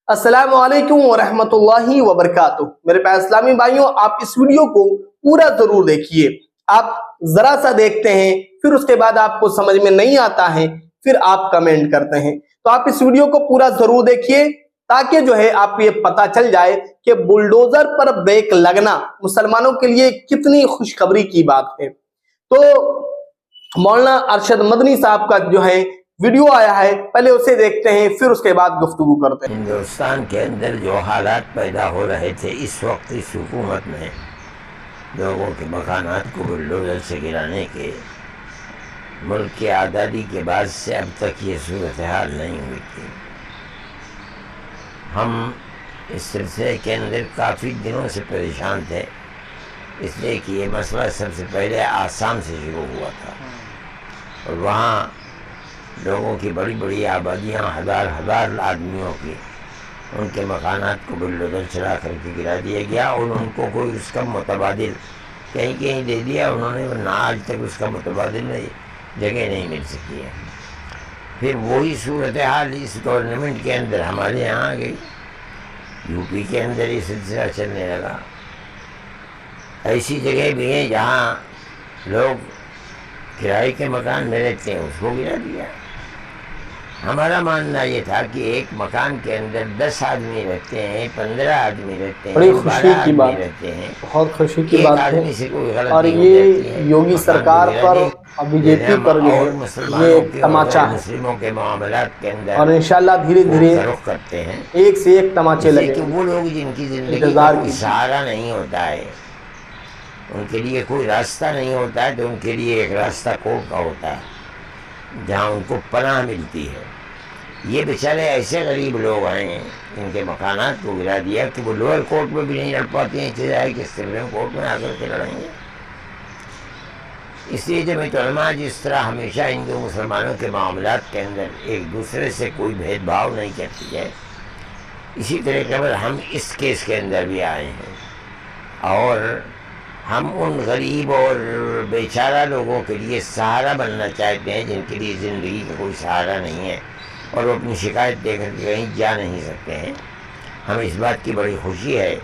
अस्सलाम वालेकुम वरहमतुल्लाहि वबरकातुह। मेरे प्यारे इस्लामी भाइयों, आप इस वीडियो को पूरा जरूर देखिए। आप जरा सा देखते हैं, फिर उसके बाद आपको समझ में नहीं आता है, फिर आप कमेंट करते हैं। तो आप इस वीडियो को पूरा जरूर देखिए ताकि जो है आपको ये पता चल जाए कि बुलडोजर पर ब्रेक लगना मुसलमानों के लिए कितनी खुशखबरी की बात है। तो मौलाना अरशद मदनी साहब का जो है वीडियो आया है, पहले उसे देखते हैं, फिर उसके बाद गुफ्तगू करते हैं। हिंदुस्तान के अंदर जो हालात पैदा हो रहे थे इस वक्त इस हुकूमत में, लोगों के मकानात को बुलडोजर से गिराने के, मुल्क की आज़ादी के बाद से अब तक ये सूरत हाल नहीं हुई थी। हम इस सिलसिले के अंदर काफ़ी दिनों से परेशान थे, इसलिए कि ये मसला सबसे पहले आसाम से शुरू हुआ था और वहाँ लोगों की बड़ी बड़ी आबादियाँ, हज़ार आदमियों की, उनके मकानात को बुलडोजर चला करके गिरा दिया गया और उनको कोई उसका मुतबादिल कहीं कहीं दे दिया उन्होंने, वरना आज तक उसका मुतबादिल जगह नहीं मिल सकी है। फिर वही सूरत हाल इस गवर्नमेंट के अंदर हमारे यहाँ आ गई। यूपी के अंदर ये सिलसिला चलने लगा। ऐसी जगह भी हैं जहाँ लोग किराए के मकान में रहते हैं, उसको गिरा दिया। हमारा मानना ये था कि एक मकान के अंदर 10 आदमी रहते हैं, 15 आदमी रहते हैं, बड़ी खुशी की बात रहते हैं, बहुत खुशी की बात है। से कोई गलती और ये योगी सरकार पर और बीजेपी पर जो है ये तमाचा है मुस्लिमों के मामलात के अंदर, और इंशाल्लाह धीरे धीरे रुख करते हैं एक से एक तमाचे लगे। कि वो लोग जिनकी जिंदगी का कोई सहारा नहीं होता है, उनके लिए कोई रास्ता नहीं होता है, तो उनके लिए एक रास्ता कोर्ट का होता है जहाँ उनको पनाह मिलती है। ये बेचारे ऐसे गरीब लोग हैं इनके मकानात को गिरा दिया कि वो लोअर कोर्ट में भी नहीं लड़ पाते हैं, इसलिए आए कि सुप्रीम कोर्ट में आकर के लड़ेंगे। इसलिए जमीयत उलमा जिस तरह हमेशा हिंदू मुसलमानों के मामलात के अंदर एक दूसरे से कोई भेदभाव नहीं करती है, इसी तरह का हम इस केस के अंदर भी आए हैं और हम उन गरीब और बेचारा लोगों के लिए सहारा बनना चाहते हैं जिनके लिए ज़िंदगी का कोई सहारा नहीं है और वो अपनी शिकायत देकर के कहीं जा नहीं सकते हैं। हमें इस बात की बड़ी खुशी है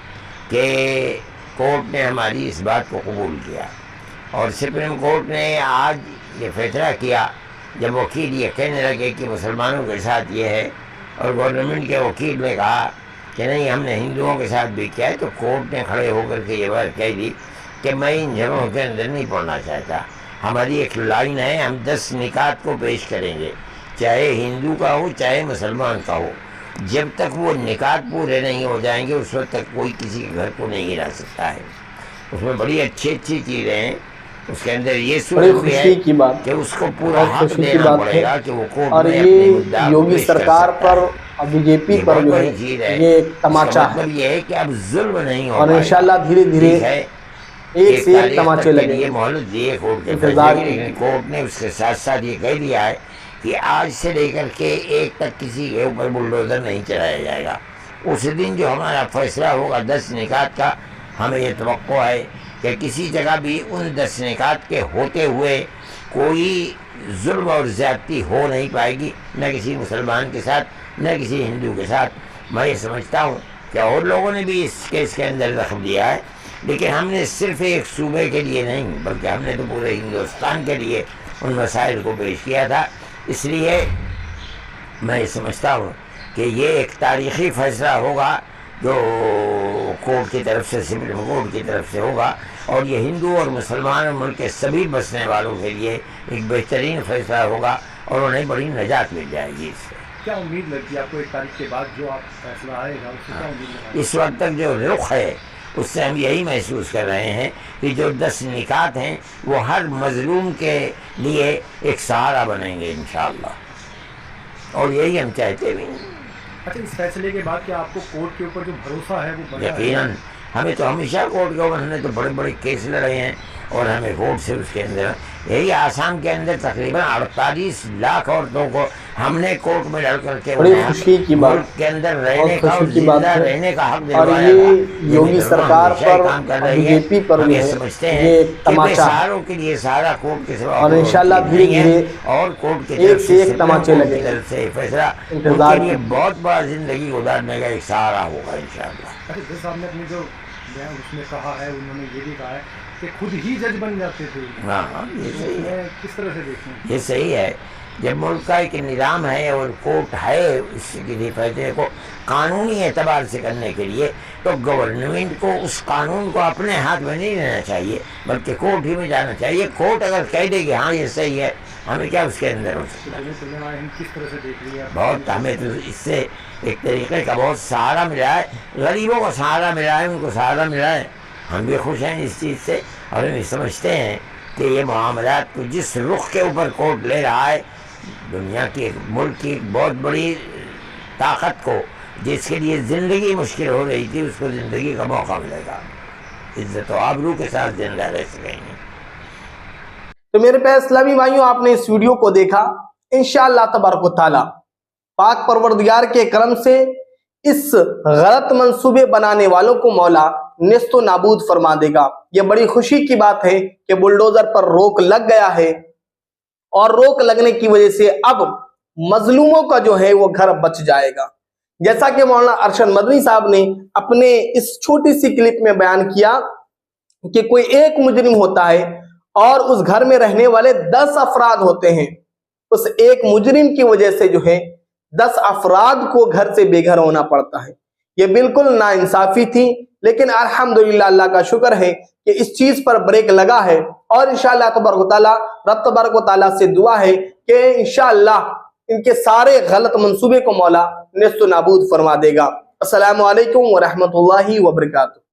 कि कोर्ट ने हमारी इस बात को कबूल किया और सुप्रीम कोर्ट ने आज ये फैसला किया। जब वकील ये कहने लगे कि मुसलमानों के साथ ये है और गवर्नमेंट के वकील ने कहा कि नहीं हमने हिंदुओं के साथ भी किया है, तो कोर्ट ने खड़े होकर के ये बात कह दी कि मैं इन जगहों के अंदर नहीं पढ़ना चाहता। हमारी एक लाइन है, हम 10 निकात को पेश करेंगे, चाहे हिंदू का हो चाहे मुसलमान का हो। जब तक वो निकात पूरे नहीं हो जाएंगे उस वक्त तक कोई किसी के घर को नहीं गिरा सकता है। उसमें बड़ी अच्छी चीज़ें हैं, उसके अंदर ये सूरत भी है की बात कि उसको पूरा हक देना पड़ेगा कि वो कोर्ट और में ये अपने मुद्दा योगी पेश कर सरकार सकता पर है। और बीजेपी पर जो है ये तमाचा है मतलब ये है कि अब जुल्म नहीं और इंशाल्लाह धीरे धीरे एक से एक तमाचे लगे। मोहलत दिए कोर्ट के इंतजार फैसले की, लेकिन कोर्ट ने उसके साथ साथ ये कह दिया है कि आज से लेकर के एक तक किसी के ऊपर बुलडोजर नहीं चलाया जाएगा। उस दिन जो हमारा फैसला होगा 10 निकात का, हमें ये तवक्को है कि किसी जगह भी उन 10 निकात के होते हुए कोई जुल्म और ज़्यादती हो नहीं पाएगी, न किसी मुसलमान के साथ न किसी हिंदू के साथ। मैं ये समझता हूँ कि और लोगों ने भी इस केस के अंदर दखल दिया है, लेकिन हमने सिर्फ एक सूबे के लिए नहीं बल्कि हमने तो पूरे हिंदुस्तान के लिए उन मसाइल को पेश किया था। इसलिए मैं ये समझता हूँ कि ये एक तारीख़ी फ़ैसला होगा जो कोर्ट की तरफ से, सुप्रीम कोर्ट की तरफ से होगा और ये हिंदू और मुसलमान और मुल्क के सभी बसने वालों के लिए एक बेहतरीन फ़ैसला होगा और उन्हें बड़ी नजात मिल जाएगी इससे। क्या उम्मीद लगती है आपको 1 तारीख के बाद जो आप फैसला आएगा उससे क्या उम्मीद लगती है? इस वक्त तक जो रुख है उससे हम यही महसूस कर रहे हैं कि जो 10 निकात हैं वो हर मजलूम के लिए एक सहारा बनेंगे इंशाअल्लाह, और यही हम चाहते भी हैं। अच्छा, इस फैसले के बाद क्या आपको कोर्ट के ऊपर जो भरोसा है वो बढ़ा है? यकीनन हमें तो हमेशा कोर्ट के ऊपर, हमने तो बड़े बड़े केस लड़े हैं اور ہمیں کوٹ سے اس کے اندر یہی آسام کے اندر تقریباً 48 لاکھ عورتوں کو ہم نے کوٹ میں ڈال کر کے بڑی خوشی کی بات، ملک کے اندر رہنے بہت کا اور خوشی کی بات زندہ ہے، رہنے کا حق اور دلوایا یہ گیا۔ یوگی سرکار پر بی جے پی پر ہم جو یہ ہے سمجھتے ہیں یہ کہ تماشا ہے، بیسہاروں کے لیے سارا کوٹ کے سوا اور کوئی انشاءاللہ چیز دھیرے نہیں ہے، دھیرے اور کوٹ کی ایک طرف سے ایک سپریم تماچے کورٹ لگیں کی گے، طرف سے فیصلہ ان انتظار کے لیے کیجیے۔ بہت بڑا زندگی گزارنے کا ایک سہارا ہوگا انشاءاللہ۔ اچھا جج صاحب نے اپنی جو بیان اس میں کہا ہے، انہوں نے یہ بھی کہا ہے کہ خود ہی جج بن جاتے تھے، ہاں ہاں، یہ صحیح ہے، کس طرح سے دیکھیں؟ یہ صحیح ہے۔ جب ملک کا ایک نظام ہے اور کوٹ ہے اس کے فیصلے کو قانونی اعتبار سے کرنے کے لیے، تو گورنمنٹ کو اس قانون کو اپنے ہاتھ میں نہیں لینا چاہیے بلکہ کورٹ ہی میں جانا چاہیے۔ کورٹ اگر کہہ دے کہ ہاں یہ صحیح ہے، ہمیں کیا اس کے اندر ہو سکتا ہے؟ کس طرح سے دیکھ رہی ہے؟ بہت ہمیں تو اس سے ایک طریقے کا بہت سہارا ملا ہے، غریبوں کو سہارا ملا ہے، ان کو سہارا ملا ہے۔ ہم بھی خوش ہیں اس چیز سے، اور ہم سمجھتے ہیں کہ یہ معاملات کو جس رخ کے اوپر کورٹ لے رہا ہے، دنیا کی ملک کی ایک بہت بڑی طاقت کو جس کے لیے زندگی مشکل ہو رہی تھی، اس کو زندگی کا موقع ملے گا، عزت و آبرو کے ساتھ زندہ رہ سکیں گے۔ تو میرے پیارے اسلامی بھائیوں، آپ نے اس ویڈیو کو دیکھا، انشاءاللہ تبارک و تعالی پاک پروردگار کے کرم سے اس غلط منصوبے بنانے والوں کو مولا نیست و نابود فرما دے گا۔ یہ بڑی خوشی کی بات ہے کہ بلڈوزر پر روک لگ گیا ہے، اور روک لگنے کی وجہ سے اب مظلوموں کا جو ہے وہ گھر بچ جائے گا۔ جیسا کہ مولانا ارشد مدنی صاحب نے اپنے اس چھوٹی سی کلپ میں بیان کیا کہ کوئی ایک مجرم ہوتا ہے اور اس گھر میں رہنے والے 10 افراد ہوتے ہیں، اس ایک مجرم کی وجہ سے جو ہے 10 افراد کو گھر سے بے گھر ہونا پڑتا ہے۔ یہ بالکل ناانصافی تھی، لیکن الحمدللہ اللہ کا شکر ہے کہ اس چیز پر بریک لگا ہے، اور انشاءاللہ تبارک و تعالی رب تبارک و تعالی سے دعا ہے کہ انشاءاللہ ان کے سارے غلط منصوبے کو مولا نیست و نابود فرما دے گا۔ السلام علیکم ورحمۃ اللہ وبرکاتہ۔